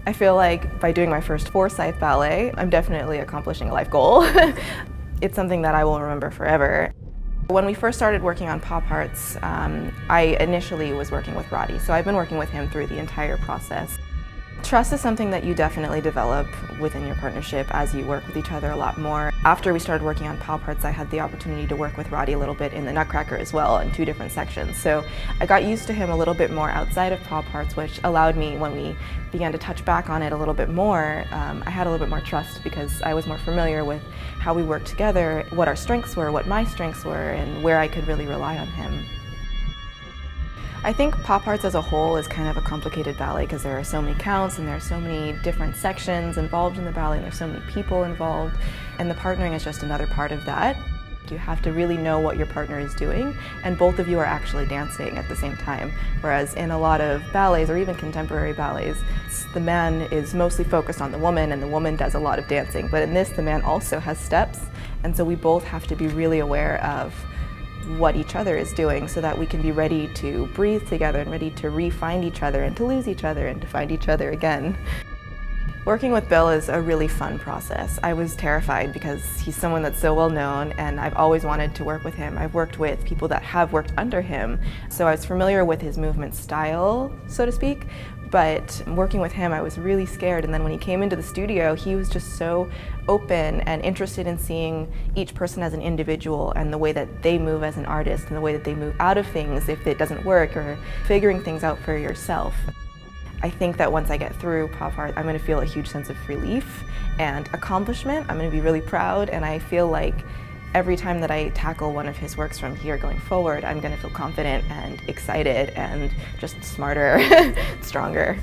I feel like by doing my first Forsyth ballet, I'm definitely accomplishing a life goal. It's something that I will remember forever. When we first started working on Pop Arts, I initially was working with Roddy, so I've been working with him through the entire process. Trust is something that you definitely develop within your partnership as you work with each other a lot more. After we started working on Pop Arts, I had the opportunity to work with Roddy a little bit in the Nutcracker as well, in 2 different sections. So I got used to him a little bit more outside of Pop Arts, which allowed me, when we began to touch back on it a little bit more, I had a little bit more trust because I was more familiar with how we worked together, what our strengths were, what my strengths were, and where I could really rely on him. I think Pop Arts as a whole is kind of a complicated ballet because there are so many counts and there are so many different sections involved in the ballet and there's so many people involved, and the partnering is just another part of that. You have to really know what your partner is doing, and both of you are actually dancing at the same time. Whereas in a lot of ballets, or even contemporary ballets, the man is mostly focused on the woman and the woman does a lot of dancing. But in this, the man also has steps, and so we both have to be really aware of what each other is doing so that we can be ready to breathe together and ready to re-find each other and to lose each other and to find each other again. Working with Bill is a really fun process. I was terrified because he's someone that's so well known and I've always wanted to work with him. I've worked with people that have worked under him, so I was familiar with his movement style, so to speak, but working with him I was really scared, and then when he came into the studio he was just so open and interested in seeing each person as an individual and the way that they move as an artist and the way that they move out of things if it doesn't work, or figuring things out for yourself. I think that once I get through Pop Art, I'm going to feel a huge sense of relief and accomplishment. I'm going to be really proud, and I feel like every time that I tackle one of his works from here going forward, I'm going to feel confident and excited and just smarter, stronger.